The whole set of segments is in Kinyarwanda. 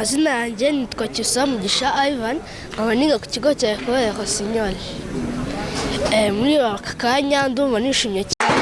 Amazina yanjye nitwa CYOSE Ivan, nkaba niga ku kigo cya CYOSE. Muri aka kanya ndumva nishimye cyane.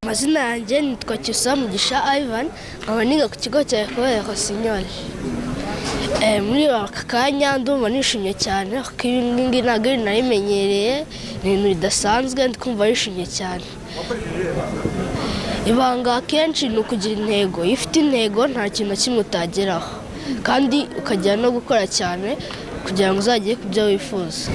Amazina yanjye nitwa CYOSE Ivan, nkaba niga ku kigo cya CYOSE. Muri aka kanya ndumva nishimye cyane kuko ibi ngibi ntabwo narimenyereye, ni ibintu bidasanzwe, ndikumva nishimye cyane. Ibanga akenshi ni ukugira intego. Iyo ufite intego nta kintu na kimwe utageraho, kandi ukajya no gukora cyane kugira ngo uzagere ku byo wifuza.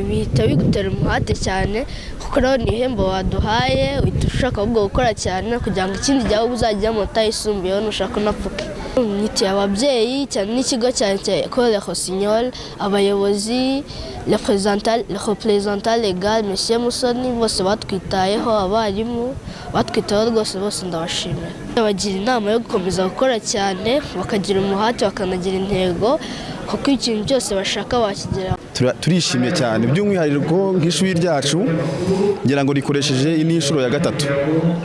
Bihita bigutera umuhate cyane, kuko rero ni ihembo waduhaye, uhita ushaka ahubwo gukora cyane kugira ngo ikindi gihe uzajya mu tayisumbuyeho nushaka unapfuke. Nitiye ababyeyi cyane n'ikigo cya CYOSE, abayobozi, le représentant légal Monsieur Musoni, bose batwitayeho, abarimu batwitayeho rwose, bose ndabashimira. Bagira inama yo gukomeza gukora cyane, bakagira umuhate, bakanagira intego, kuko ikintu cyose bashaka bakigeraho. turishimye cyane by'umwihariko nk'ishuri ryacu ngira ngo rikoresheje inshuro ya gatatu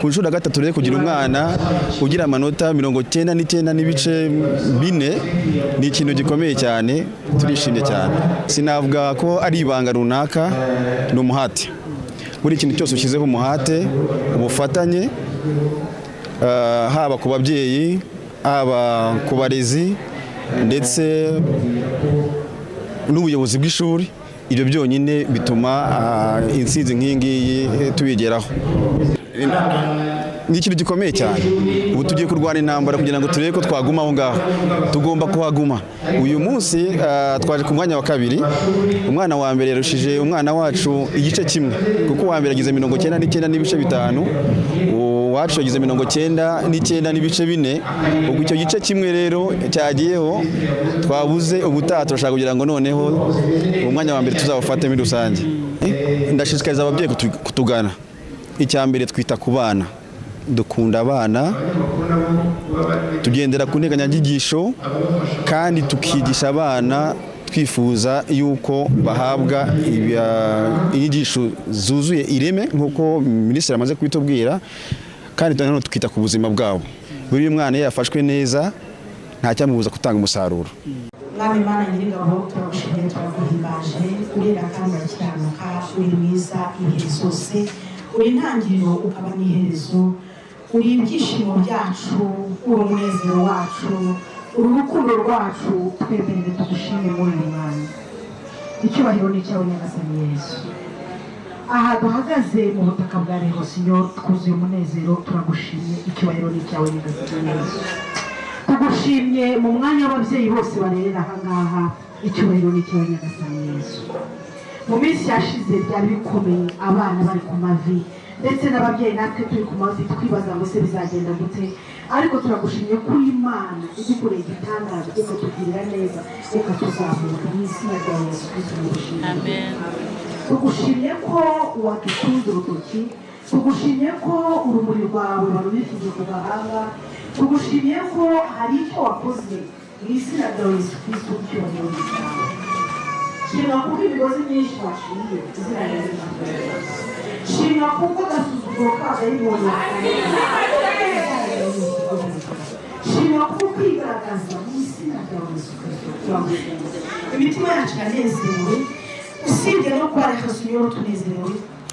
ku nshuro ya gatatu rero kugira umwana ugira amanota 99 n'ibice 4 ni ikintu gikomeye cyane turishimye cyane sinavuga ko ari ibanga runaka ni umuhate buri kintu cyose ushyizeho umuhate ubufatanye haba ku babyeyi haba ku barezi ndetse n'ubuyobozi bw'ishuri ibyo byonyine bituma insinzi nk'ingiyi tubigeraho ni ikintu gikomeye cyane ubu tugiye kurwana intambara kugira ngo turebe ko twaguma aho ngaho tugomba kuhaguma uyu munsi twaje ku mwanya wa kabiri umwana wa mbere yarushije umwana wacu igice kimwe kuko uwa mbere agize 99 n'ibice 5 wacu yagize 99 n'ibice 4 ubwo icyo gice kimwe rero cyagiyeho twabuze ubutaha turashaka kugira ngo noneho umwanya wa mbere tuzawufate muri rusange ndashishikariza ababyeyi kutugana icya mbere twita ku bana dukunda abana tugendera ku nteganyanyigisho kandi tukigisha abana twifuza yuko bahabwa inyigisho zuzuye ireme nk'uko minisitiri amaze kubitubwira kandi nanone tukita ku buzima bwabo buri mwana yafashwe neza nta cyamubuza gutanga umusaruro mwami Mana nyir'ingabo turagushimiye turaguhimbaje urera kandi ukiranuka uri mwiza ibihe zose uri intangiriro ukaba n'iherezo uri ibyishimo byacu uri umunezero wacu uri urukundo rwacu twebwe tugushimire muri uyu mwanya icyubahiro ni cyawe nyagasani Yesu aha duhagaze mu butaka bwa Reho Sinyor twuzuye umunezero turagushimye icyubahiro ni cyawe nyagasani Yesu tugushimye mu mwanya w'ababyeyi bose barerera aha ngaha icyubahiro ni cyawe nyagasani Yesu mu minsi yashize byari bikomeye abana bari ku mavi ndetse n'ababyeyi natwe turi ku mavi twibaza ngo se bizagenda gute ariko turagushimye ko Imana idukoreye igitangaza ikatugirira neza ikatuzamura mu izina rya Yesu Kristo. Amen. Tugushimye ko wadutunze urutoki tugushimye ko urumuri rwawe warubishije ku gahanga tugushimye ko hari icyo wakoze mu izina rya Yesu Kristo cy'ubahiro cyawe shimwa kuko imigozi myinshi bashingiye izina rya Yesu shimwa kuko gasuzuguro k'abadayimoni shimwa kuko kwigaragaza mu izina rya Yesu Kristo imitima yacu iranezerewe usibye no kuba Reho Sinyor tunezerewe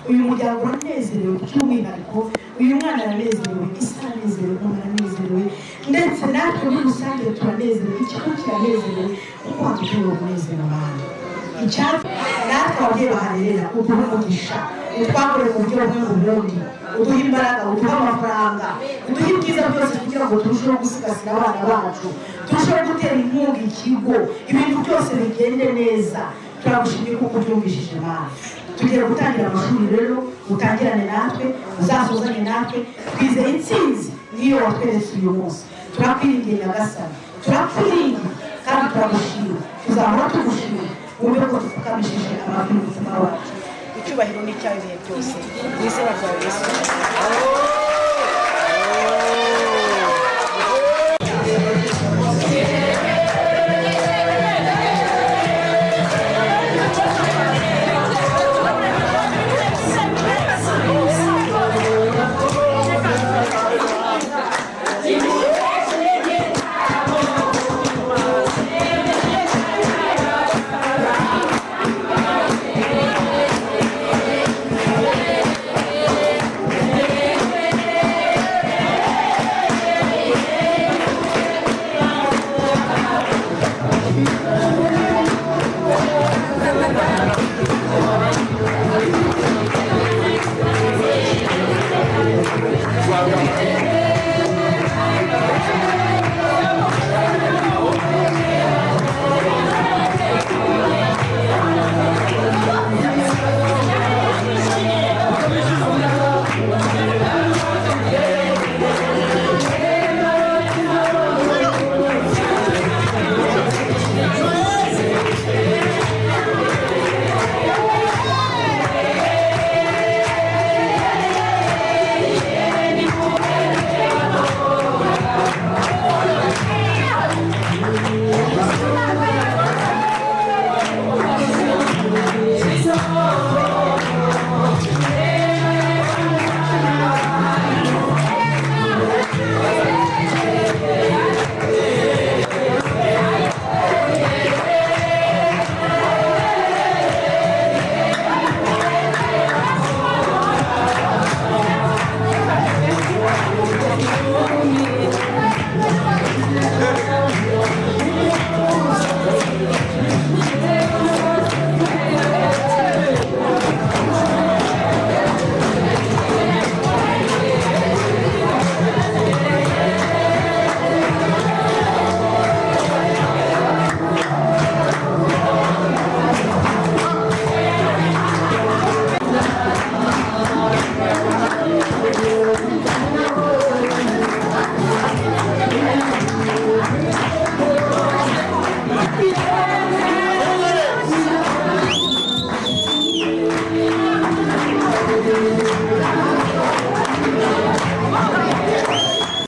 uyu muryango uranezerewe by'umwihariko uyu mwana aranezerewe isa aranezerewe mama aranezerewe ndetse natwe muri rusange turanezerewe ikigo kiranezerewe kuko hadutuye umunezero abantu icyatsi natwe ababyeyi baharerera uduhe umugisha utwagure mu buryo bumwe mu bundi uduhe imbaraga uduhe amafaranga uduhe ibyiza byose kugira ngo turusheho gusigasira abana bacu turusheho gutera inkunga ikigo ibintu byose bigende neza turagushimiye kuko ubyumvishije abana tugiye gutangira amashuri rero utangirane natwe uzasuzanye natwe twizeye intsinzi niyo watweretse uyu munsi turakwiringiye nyagasani turakwiringiye kandi turagushimira tuzahora tugushimira mu buryo bwo dupfukamishije amabwiriza y'umutima wacu icyubahiro ni icyawe ibihe byose mu izina rya Yesu.